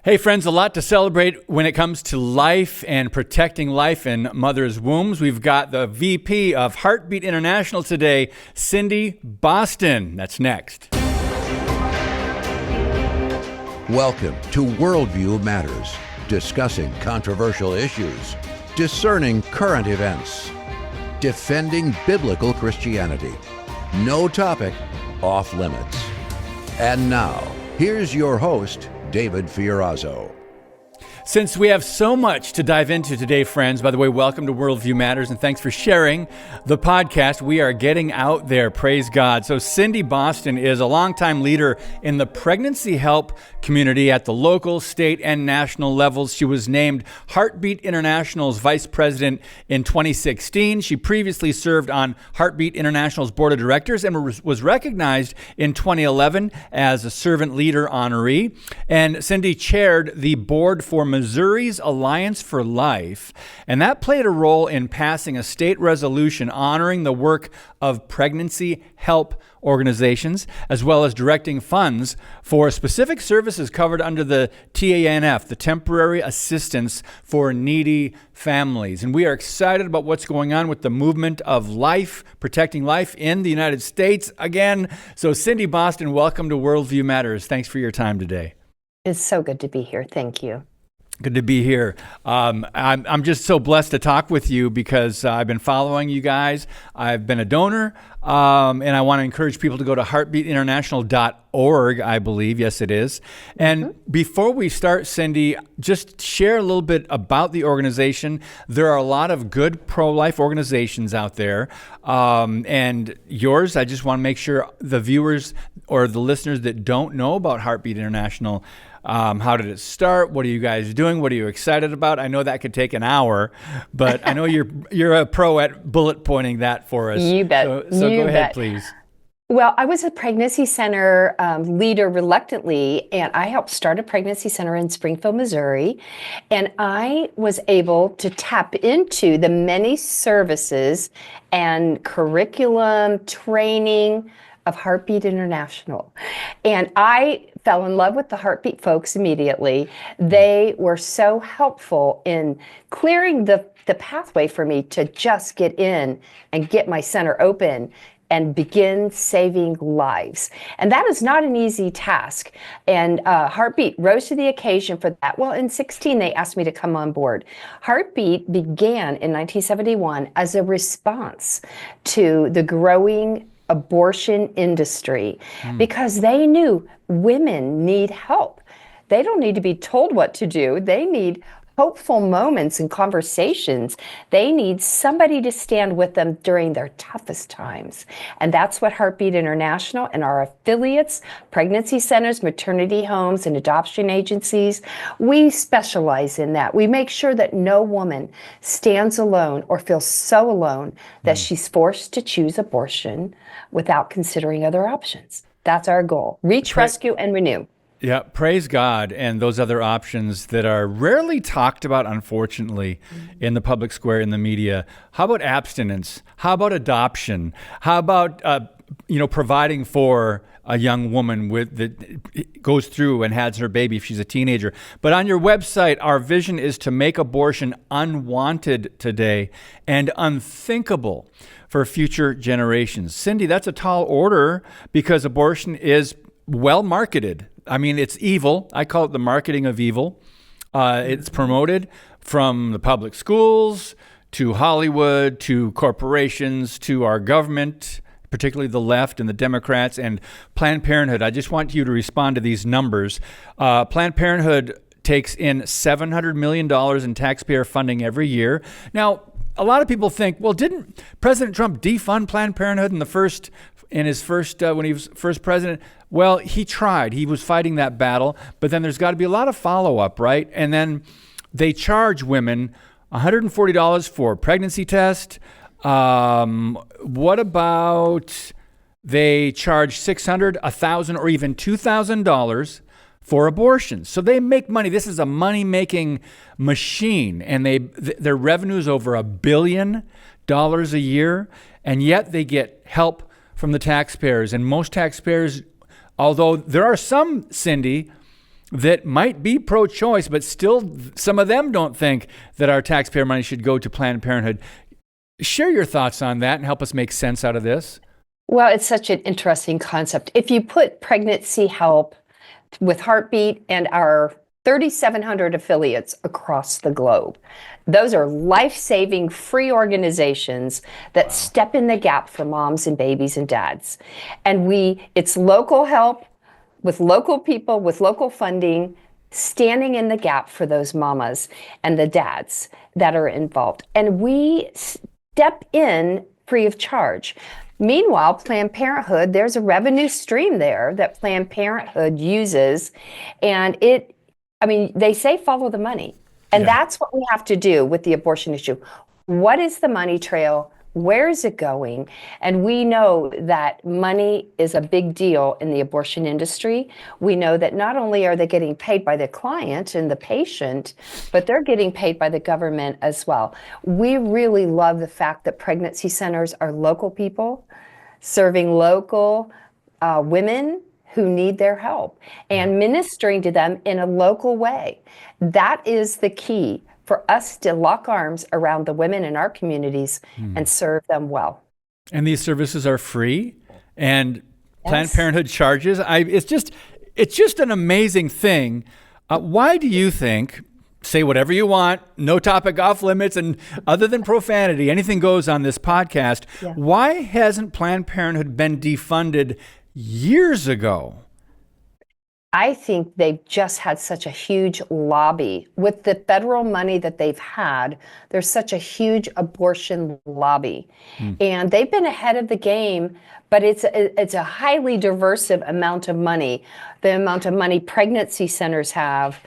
Hey friends, a lot to celebrate when it comes to life and protecting life in mothers' wombs. We've got the VP of Heartbeat International today, Cindi Boston. That's next. Welcome to Worldview Matters, discussing controversial issues, discerning current events, defending biblical Christianity. No topic off limits. And now, here's your host, David Fiorazzo. Since we have so much to dive into today, friends, by the way, welcome to Worldview Matters, and thanks for sharing the podcast. We are getting out there, praise God. So Cindi Boston is a longtime leader in the pregnancy help community at the local, state, and national levels. She was named Heartbeat International's vice president in 2016. She previously served on Heartbeat International's board of directors and was recognized in 2011 as a servant leader honoree. And Cindi chaired the board for Missouri's Alliance for Life, and that played a role in passing a state resolution honoring the work of pregnancy help organizations, as well as directing funds for specific services covered under the TANF, the Temporary Assistance for Needy Families. And we are excited about what's going on with the movement of life, protecting life in the United States again. So Cindi Boston, welcome to Worldview Matters. Thanks for your time today. It's so good to be here. Thank you. Good to be here. I'm just so blessed to talk with you because I've been following you guys. I've been a donor, and I want to encourage people to go to heartbeatinternational.org, I believe. Yes, it is. And before we start, Cindi, just share a little bit about the organization. There are a lot of good pro-life organizations out there, and yours, I just want to make sure the viewers or the listeners that don't know about Heartbeat International, how did it start? What are you guys doing? What are you excited about? I know that could take an hour, but I know you're a pro at bullet pointing that for us. You bet. So go ahead, please. Well, I was a pregnancy center leader reluctantly, and I helped start a pregnancy center in Springfield, Missouri. And I was able to tap into the many services and curriculum training of Heartbeat International. And I fell in love with the Heartbeat folks immediately. They were so helpful in clearing the pathway for me to just get in and get my center open and begin saving lives. And that is not an easy task. And Heartbeat rose to the occasion for that. Well, in 2016, they asked me to come on board. Heartbeat began in 1971 as a response to the growing abortion industry because they knew women need help. They don't need to be told what to do. They need hopeful moments and conversations. They need somebody to stand with them during their toughest times. And that's what Heartbeat International and our affiliates, pregnancy centers, maternity homes, and adoption agencies, we specialize in that. We make sure that no woman stands alone or feels so alone that she's forced to choose abortion without considering other options. That's our goal. Reach, rescue, and renew. Yeah, praise God. And those other options that are rarely talked about, unfortunately, in the public square, in the media. How about abstinence? How about adoption? How about, providing for a young woman that goes through and has her baby if she's a teenager? But on your website, our vision is to make abortion unwanted today and unthinkable for future generations. Cindi, that's a tall order because abortion is well marketed. I mean, it's evil. I call it the marketing of evil. It's promoted from the public schools to Hollywood to corporations to our government, particularly the left and the Democrats and Planned Parenthood. I just want you to respond to these numbers. Planned Parenthood takes in $700 million in taxpayer funding every year. Now, a lot of people think, well, didn't President Trump defund Planned Parenthood when he was first president? Well, he tried. He was fighting that battle, but then there's got to be a lot of follow-up, right? And then they charge women $140 for a pregnancy test. What about they charge $600, $1,000, or even $2,000 for abortions? So they make money. This is a money-making machine, and their revenue is over $1 billion a year, and yet they get help from the taxpayers. And most taxpayers, although there are some, Cindi, that might be pro-choice, but still some of them don't think that our taxpayer money should go to Planned Parenthood. Share your thoughts on that and help us make sense out of this. Well, it's such an interesting concept. If you put pregnancy help with Heartbeat and our 3,700 affiliates across the globe, those are life-saving free organizations that step in the gap for moms and babies and dads. And it's local help with local people, with local funding, standing in the gap for those mamas and the dads that are involved. And we step in free of charge. Meanwhile, Planned Parenthood, there's a revenue stream there that Planned Parenthood uses. And they say follow the money. And that's what we have to do with the abortion issue. What is the money trail? Where is it going? And we know that money is a big deal in the abortion industry. We know that not only are they getting paid by the client and the patient, but they're getting paid by the government as well. We really love the fact that pregnancy centers are local people serving local women who need their help and ministering to them in a local way. That is the key for us to lock arms around the women in our communities and serve them well. And these services are free, and Planned Parenthood charges. It's just an amazing thing. Why do you think, say whatever you want, no topic off limits, and other than profanity, anything goes on this podcast, why hasn't Planned Parenthood been defunded years ago? I think they've just had such a huge lobby. With the federal money that they've had, there's such a huge abortion lobby. And they've been ahead of the game, but it's a highly diverse amount of money. The amount of money pregnancy centers have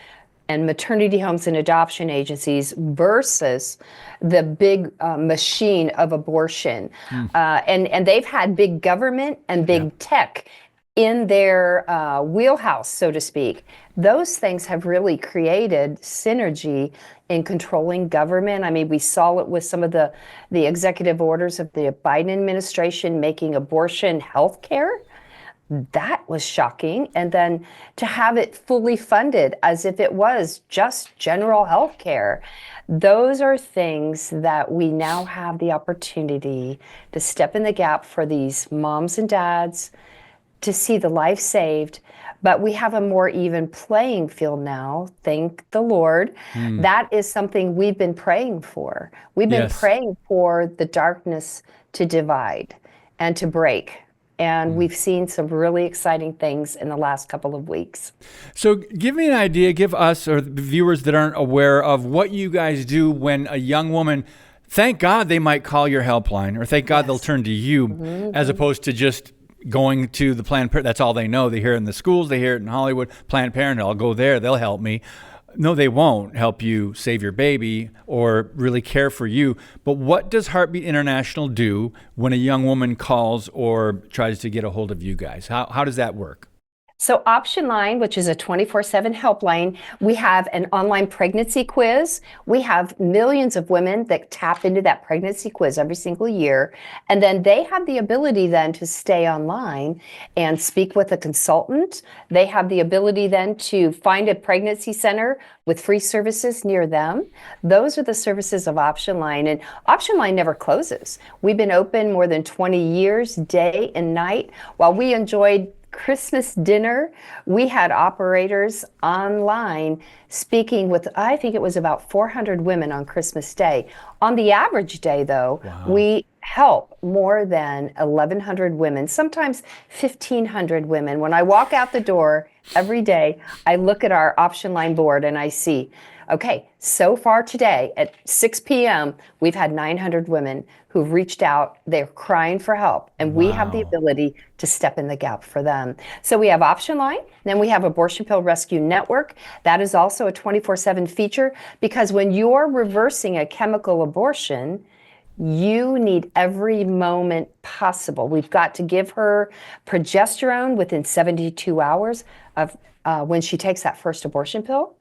and maternity homes and adoption agencies versus the big machine of abortion. And they've had big government and big tech in their wheelhouse, so to speak. Those things have really created synergy in controlling government. I mean, we saw it with some of the executive orders of the Biden administration making abortion health care. That was shocking. And then to have it fully funded as if it was just general health care. Those are things that we now have the opportunity to step in the gap for these moms and dads, to see the life saved, but we have a more even playing field now, thank the Lord. That is something we've been praying for. We've been praying for the darkness to divide and to break. And we've seen some really exciting things in the last couple of weeks. So give me an idea, give us or the viewers that aren't aware of what you guys do when a young woman, thank God they might call your helpline, or thank God they'll turn to you as opposed to just going to the Planned Parenthood. That's all they know. They hear it in the schools. They hear it in Hollywood. Planned Parenthood. I'll go there. They'll help me. No, they won't help you save your baby or really care for you. But what does Heartbeat International do when a young woman calls or tries to get a hold of you guys? How does that work? So Option Line, which is a 24/7 helpline, we have an online pregnancy quiz. We have millions of women that tap into that pregnancy quiz every single year. And then they have the ability then to stay online and speak with a consultant. They have the ability then to find a pregnancy center with free services near them. Those are the services of Option Line. And Option Line never closes. We've been open more than 20 years, day and night. While we enjoyed Christmas dinner, we had operators online speaking with, I think it was about 400 women on Christmas Day. On the average day, though, we help more than 1,100 women, sometimes 1,500 women. When I walk out the door every day, I look at our Option Line board and I see, okay, so far today at 6 p.m., we've had 900 women who've reached out. They're crying for help, and we have the ability to step in the gap for them. So we have Option Line, then we have Abortion Pill Rescue Network. That is also a 24/7 feature, because when you're reversing a chemical abortion, you need every moment possible. We've got to give her progesterone within 72 hours of when she takes that first abortion pill.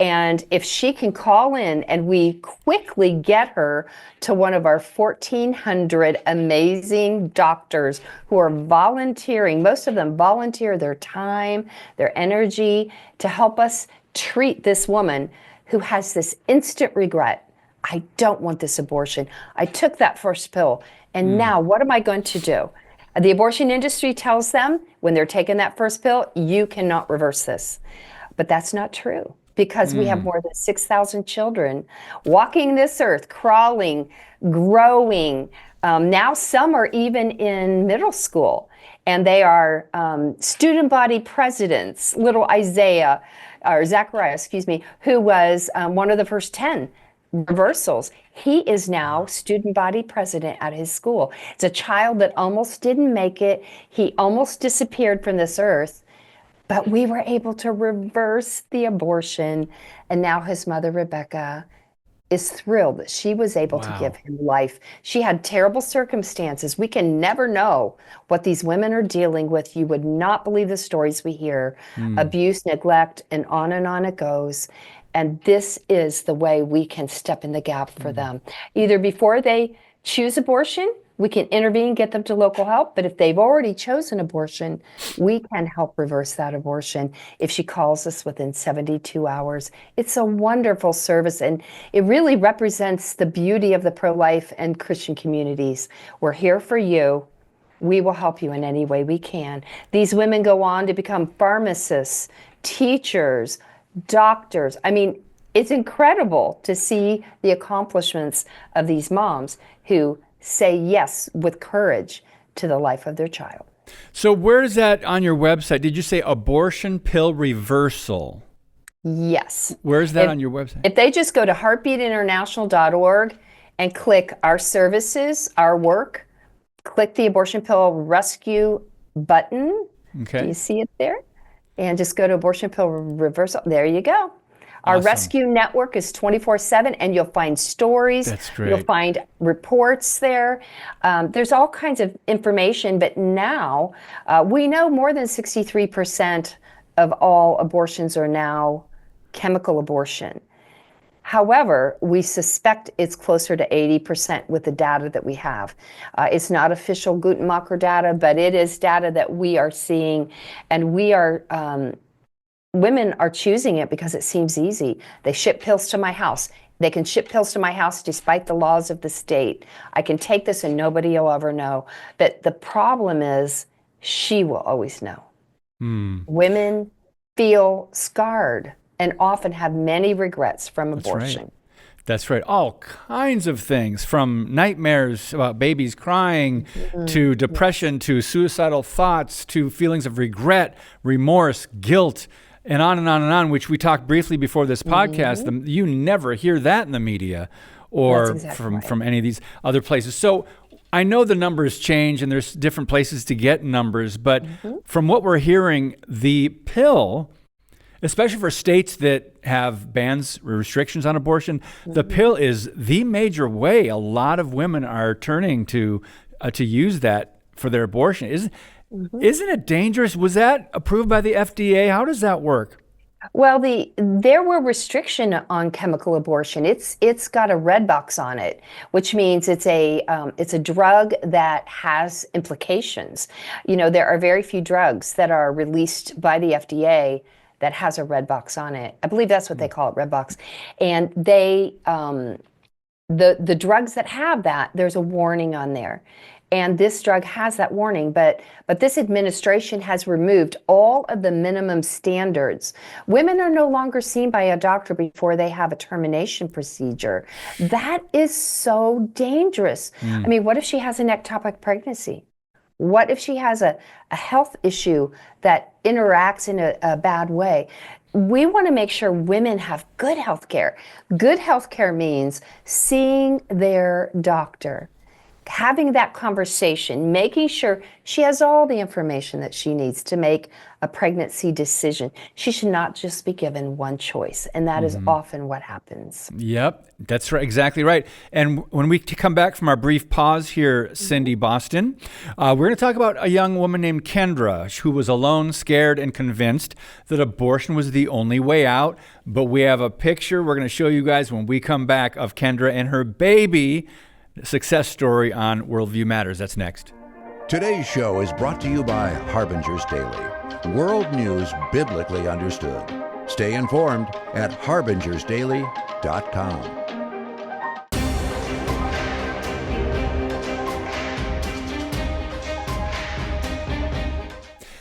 And if she can call in and we quickly get her to one of our 1,400 amazing doctors who are volunteering, most of them volunteer their time, their energy to help us treat this woman who has this instant regret. I don't want this abortion. I took that first pill, and now what am I going to do? The abortion industry tells them when they're taking that first pill, you cannot reverse this. But that's not true, because we have more than 6,000 children walking this earth, crawling, growing. Now some are even in middle school, and they are student body presidents. Little Isaiah, or Zachariah, excuse me, who was one of the first 10 reversals. He is now student body president at his school. It's a child that almost didn't make it. He almost disappeared from this earth. But we were able to reverse the abortion, and now his mother, Rebecca, is thrilled that she was able to give him life. She had terrible circumstances. We can never know what these women are dealing with. You would not believe the stories we hear. Abuse, neglect, and on it goes. And this is the way we can step in the gap for them. Either before they choose abortion, we can intervene, get them to local help. But if they've already chosen abortion, we can help reverse that abortion if she calls us within 72 hours. It's a wonderful service, and it really represents the beauty of the pro-life and Christian communities. We're here for you. We will help you in any way we can. These women go on to become pharmacists, teachers, doctors. I mean, it's incredible to see the accomplishments of these moms who say yes with courage to the life of their child. So where is that on your website? Did you say abortion pill reversal? Yes. Where is that on your website? If they just go to heartbeatinternational.org and click our services, our work, click the abortion pill rescue button. Okay. Do you see it there? And just go to abortion pill reversal. There you go. Our Awesome. rescue network is 24/7, and you'll find stories. That's great. You'll find reports there. There's all kinds of information, but now we know more than 63% of all abortions are now chemical abortion. However, we suspect it's closer to 80% with the data that we have. It's not official Guttmacher data, but it is data that we are seeing, and we are women are choosing it because it seems easy. They ship pills to my house. They can ship pills to my house despite the laws of the state. I can take this and nobody will ever know. But the problem is, she will always know. Women feel scarred and often have many regrets from abortion. That's right. All kinds of things, from nightmares about babies crying to depression to suicidal thoughts to feelings of regret, remorse, guilt, and on and on and on, which we talked briefly before this podcast. You never hear that in the media or from any of these other places. So I know the numbers change and there's different places to get numbers, but from what we're hearing, the pill, especially for states that have bans or restrictions on abortion, the pill is the major way a lot of women are turning to use that for their abortion. Isn't it dangerous? Was that approved by the FDA? How does that work? Well, there were restriction on chemical abortion. It's got a red box on it, which means it's a drug that has implications. You know, there are very few drugs that are released by the FDA that has a red box on it. I believe that's what they call it, red box. And they, the drugs that have that, there's a warning on there. And this drug has that warning, but this administration has removed all of the minimum standards. Women are no longer seen by a doctor before they have a termination procedure. That is so dangerous. I mean, what if she has an ectopic pregnancy? What if she has a health issue that interacts in a bad way? We want to make sure women have good health care. Good health care means seeing their doctor, having that conversation, making sure she has all the information that she needs to make a pregnancy decision. She should not just be given one choice, and that is often what happens. Yep, that's right, exactly right. And when we come back from our brief pause here, Cindi Boston, we're going to talk about a young woman named Kendra who was alone, scared, and convinced that abortion was the only way out. But we have a picture we're going to show you guys when we come back of Kendra and her baby. Success story on Worldview Matters. That's next. Today's show is brought to you by Harbinger's Daily, world news biblically understood. Stay informed at harbingersdaily.com.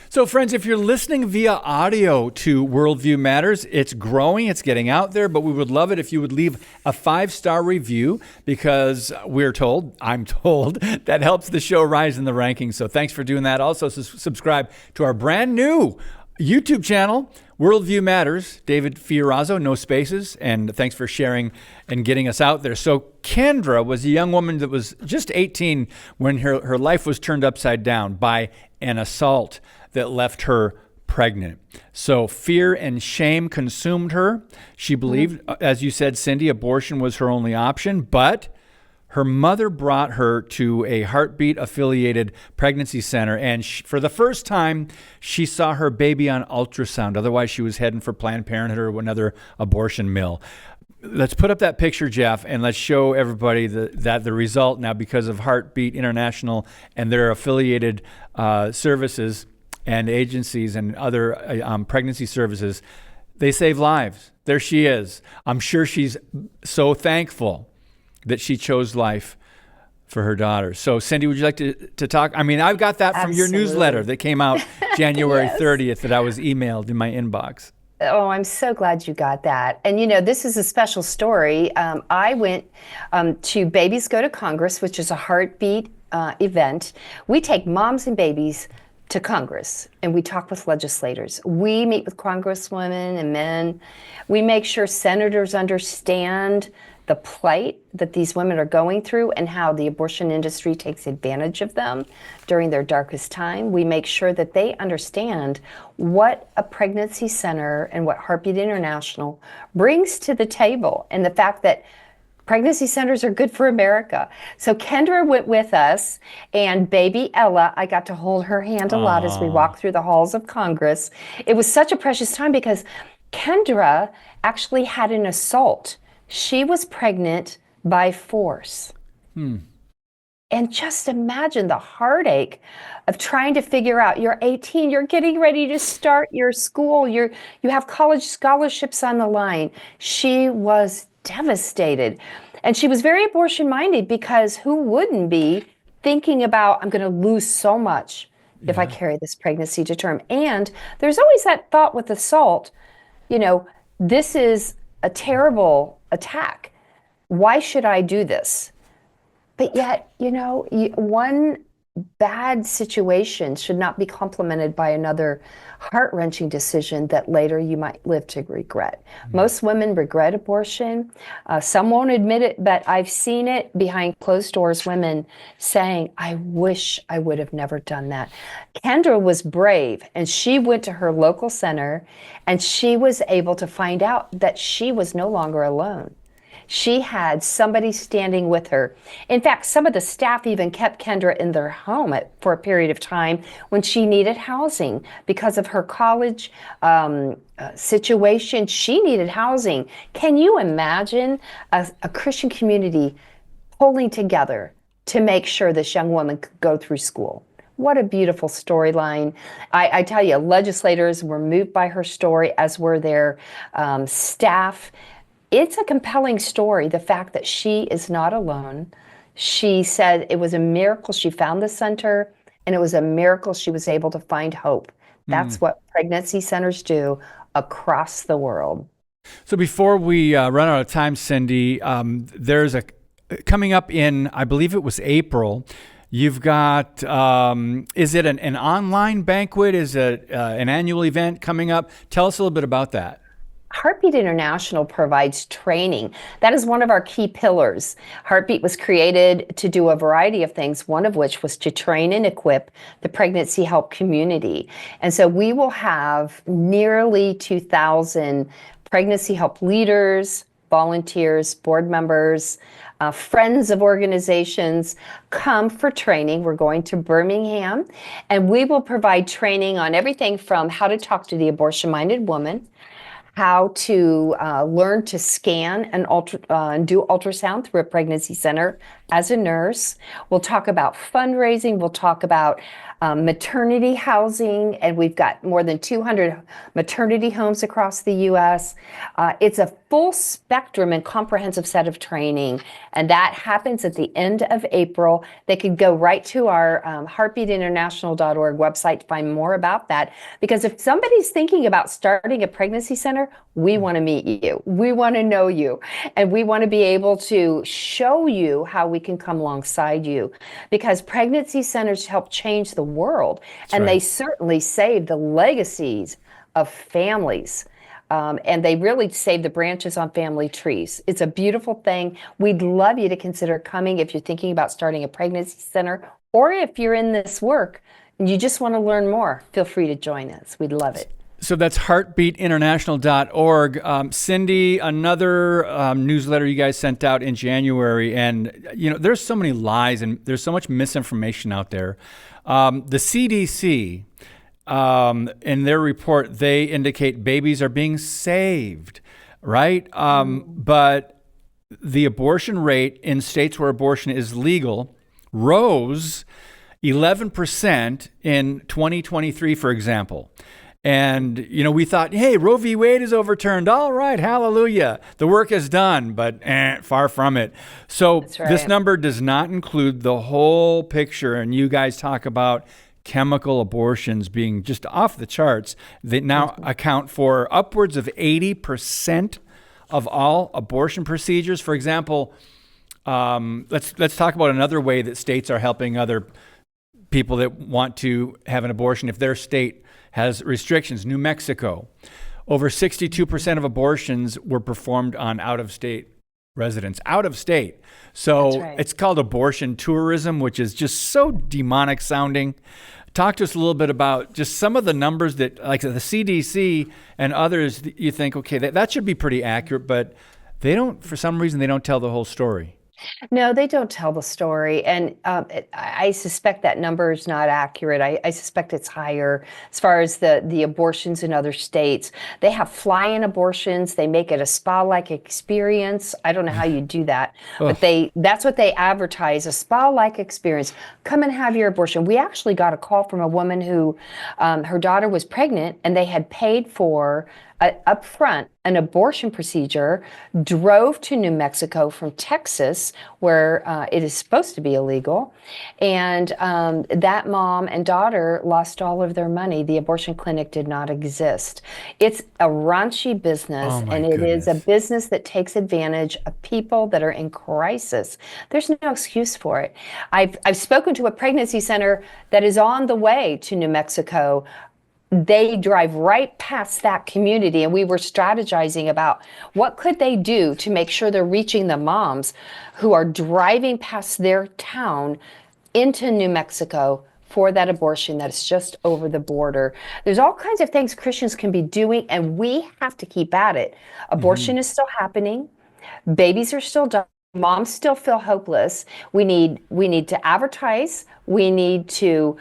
So, friends, if you're listening via audio to Worldview Matters, it's growing, it's getting out there, but we would love it if you would leave a 5-star review because I'm told, that helps the show rise in the rankings. So thanks for doing that. Also, subscribe to our brand new YouTube channel, Worldview Matters. David Fiorazzo, no spaces, and thanks for sharing and getting us out there. So Kendra was a young woman that was just 18 when her life was turned upside down by an assault that left her pregnant. So fear and shame consumed her. She believed, as you said, Cindi, abortion was her only option, but her mother brought her to a Heartbeat-affiliated pregnancy center, and for the first time, she saw her baby on ultrasound. Otherwise, she was heading for Planned Parenthood or another abortion mill. Let's put up that picture, Jeff, and let's show everybody that the result now, because of Heartbeat International and their affiliated services and agencies and other pregnancy services, they save lives. There she is. I'm sure she's so thankful that she chose life for her daughter. So, Cindi, would you like to talk? I mean, I've got that from your newsletter that came out January 30th that I was emailed in my inbox. Oh, I'm so glad you got that. And, this is a special story. I went to Babies Go to Congress, which is a Heartbeat event. We take moms and babies to Congress, and we talk with legislators. We meet with congresswomen and men. We make sure senators understand the plight that these women are going through and how the abortion industry takes advantage of them during their darkest time. We make sure that they understand what a pregnancy center and what Heartbeat International brings to the table, and the fact that pregnancy centers are good for America. So Kendra went with us, and baby Ella, I got to hold her hand a lot as we walked through the halls of Congress. It was such a precious time because Kendra actually had an assault. She was pregnant by force. And just imagine the heartache of trying to figure out, you're 18, you're getting ready to start your school, you have college scholarships on the line. She was devastated. And she was very abortion minded, because who wouldn't be thinking about, I'm going to lose so much if I carry this pregnancy to term. And there's always that thought with assault, this is a terrible attack. Why should I do this? But yet, one bad situation should not be complemented by another heart-wrenching decision that later you might live to regret. Most women regret abortion. Some won't admit it, but I've seen it behind closed doors, women saying, I wish I would have never done that. Kendra was brave, and she went to her local center, and she was able to find out that she was no longer alone. She had somebody standing with her. In fact, some of the staff even kept Kendra in their home for a period of time when she needed housing because of her college situation. She needed housing. Can you imagine a Christian community pulling together to make sure this young woman could go through school? What a beautiful storyline. I tell you, legislators were moved by her story, as were their staff. It's a compelling story, the fact that she is not alone. She said it was a miracle she found the center, and it was a miracle she was able to find hope. That's what pregnancy centers do across the world. So before we run out of time, Cindi, there's coming up in, I believe it was April, you've got, is it an online banquet? Is it an annual event coming up? Tell us a little bit about that. Heartbeat International provides training. That is one of our key pillars. Heartbeat was created to do a variety of things, one of which was to train and equip the pregnancy help community. And so we will have nearly 2,000 pregnancy help leaders, volunteers, board members, friends of organizations come for training. We're going to Birmingham, and we will provide training on everything from how to talk to the abortion-minded woman, how to learn to scan and do ultrasound through a pregnancy center as a nurse. We'll talk about fundraising. We'll talk about maternity housing, and we've got more than 200 maternity homes across the U.S. It's a full spectrum and comprehensive set of training, and that happens at the end of April. They could go right to our heartbeatinternational.org website to find more about that, because if somebody's thinking about starting a pregnancy center, we want to meet you. We want to know you, and we want to be able to show you how we can come alongside you, because pregnancy centers help change the world, and they certainly save the legacies of families. And they really save the branches on family trees. It's a beautiful thing. We'd love you to consider coming if you're thinking about starting a pregnancy center, or if you're in this work and you just want to learn more, feel free to join us. We'd love it. So that's heartbeatinternational.org. Cindi, another newsletter you guys sent out in January, and there's so many lies and there's so much misinformation out there. The CDC, in their report, they indicate babies are being saved, right? But the abortion rate in states where abortion is legal rose 11% in 2023, for example. And, we thought, hey, Roe v. Wade is overturned. All right, hallelujah. The work is done, but far from it. So this number does not include the whole picture. And you guys talk about chemical abortions being just off the charts. They now account for upwards of 80% of all abortion procedures. For example, let's talk about another way that states are helping other people that want to have an abortion if their state has restrictions. New Mexico, over 62% of abortions were performed on out-of-state residents. Out of state. So it's called abortion tourism, which is just so demonic sounding. Talk to us a little bit about just some of the numbers that, like the CDC and others, you think, okay, that should be pretty accurate, but they don't, for some reason, they don't tell the whole story. No, they don't tell the story. And I suspect that number is not accurate. I suspect it's higher as far as the abortions in other states. They have fly-in abortions. They make it a spa-like experience. I don't know how you do that, but that's what they advertise, a spa-like experience. Come and have your abortion. We actually got a call from a woman who her daughter was pregnant, and they had paid for up front an abortion procedure, drove to New Mexico from Texas, where it is supposed to be illegal, and that mom and daughter lost all of their money. The abortion clinic did not exist. It's a raunchy business, and it is a business that takes advantage of people that are in crisis. There's no excuse for it. I've spoken to a pregnancy center that is on the way to New Mexico. They drive right past that community, and we were strategizing about what could they do to make sure they're reaching the moms who are driving past their town into New Mexico for that abortion that's just over the border. There's all kinds of things Christians can be doing, and we have to keep at it. Abortion is still happening. Babies are still dying. Moms still feel hopeless. We need to advertise. We need to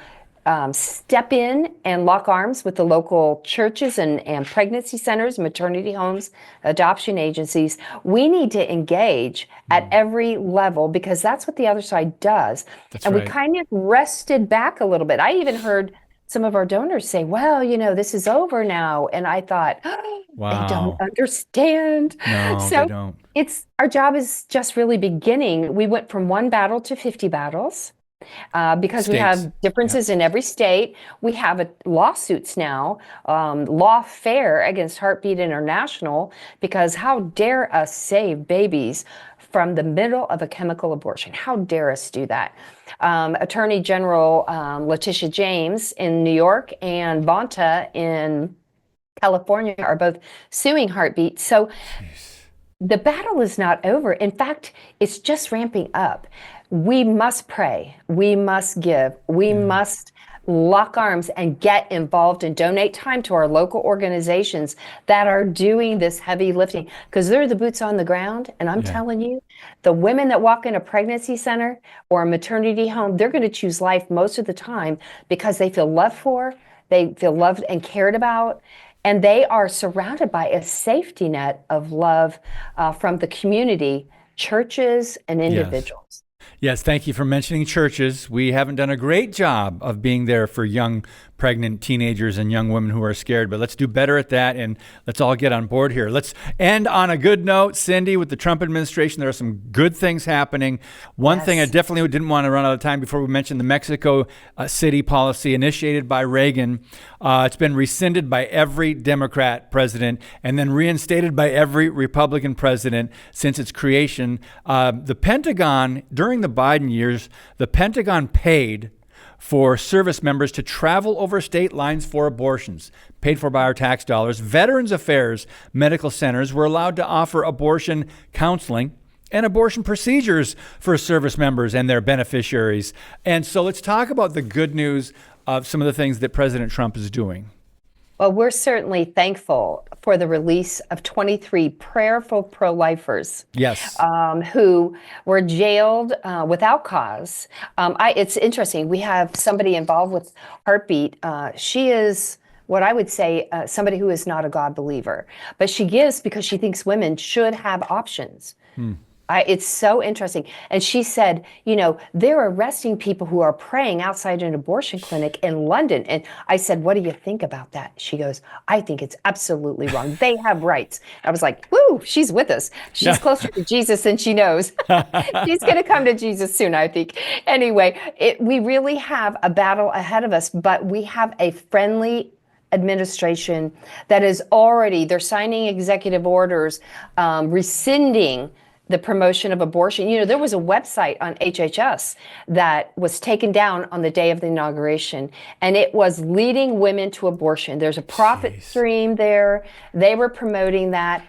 step in and lock arms with the local churches and pregnancy centers, maternity homes, adoption agencies. We need to engage at every level, because that's what the other side does. We kind of rested back a little bit. I even heard some of our donors say, well, this is over now. And I thought, they don't understand. No, they don't. Our job is just really beginning. We went from 1 battle to 50 battles. Because we have differences in every state. We have lawsuits now, lawfare against Heartbeat International, because how dare us save babies from the middle of a chemical abortion? How dare us do that? Attorney General Letitia James in New York and Bonta in California are both suing Heartbeat. So the battle is not over. In fact, it's just ramping up. We must pray. We must give. We must lock arms and get involved and donate time to our local organizations that are doing this heavy lifting, because they're the boots on the ground. And I'm telling you, the women that walk in a pregnancy center or a maternity home, they're going to choose life most of the time because they feel loved for, they feel loved and cared about. And they are surrounded by a safety net of love from the community, churches, and individuals. Yes, thank you for mentioning churches. We haven't done a great job of being there for young pregnant teenagers and young women who are scared, but let's do better at that, and let's all get on board here. Let's end on a good note, Cindi. With the Trump administration, there are some good things happening. One thing I definitely didn't want to run out of time before we mention the Mexico City policy initiated by Reagan. It's been rescinded by every Democrat president and then reinstated by every Republican president since its creation. The Pentagon, during the Biden years, the Pentagon paid for service members to travel over state lines for abortions, paid for by our tax dollars. Veterans Affairs medical centers were allowed to offer abortion counseling and abortion procedures for service members and their beneficiaries. And so let's talk about the good news of some of the things that President Trump is doing. Well, we're certainly thankful for the release of 23 prayerful pro-lifers. Yes. Who were jailed without cause. It's interesting. We have somebody involved with Heartbeat. She is what I would say somebody who is not a God believer, but she gives because she thinks women should have options. It's so interesting. And she said, they're arresting people who are praying outside an abortion clinic in London. And I said, what do you think about that? She goes, I think it's absolutely wrong. They have rights. I was like, woo, she's with us. She's closer to Jesus than she knows. She's going to come to Jesus soon, I think. Anyway, we really have a battle ahead of us, but we have a friendly administration that is already, they're signing executive orders, rescinding the promotion of abortion. There was a website on HHS that was taken down on the day of the inauguration, and it was leading women to abortion. There's a profit stream there. They were promoting that.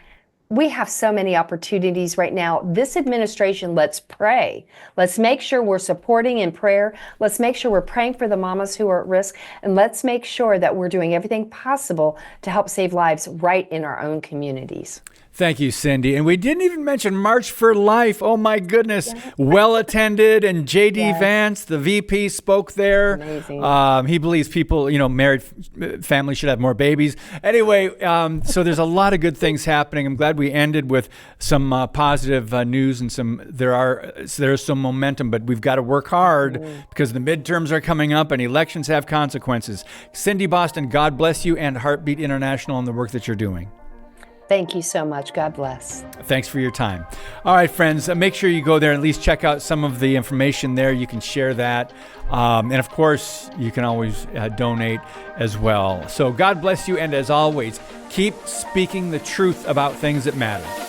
We have so many opportunities right now. This administration, let's pray. Let's make sure we're supporting in prayer. Let's make sure we're praying for the mamas who are at risk. And let's make sure that we're doing everything possible to help save lives right in our own communities. Thank you, Cindi. And we didn't even mention March for Life. Oh, my goodness. Well attended. And J.D. Vance, the VP, spoke there. Amazing. He believes people, married families should have more babies. Anyway, so there's a lot of good things happening. I'm glad we ended with some positive news and there's some momentum, but we've got to work hard because the midterms are coming up and elections have consequences. Cindi Boston, God bless you and Heartbeat International and the work that you're doing. Thank you so much. God bless. Thanks for your time. All right, friends, make sure you go there and at least check out some of the information there. You can share that. And of course, you can always donate as well. So God bless you. And as always, keep speaking the truth about things that matter.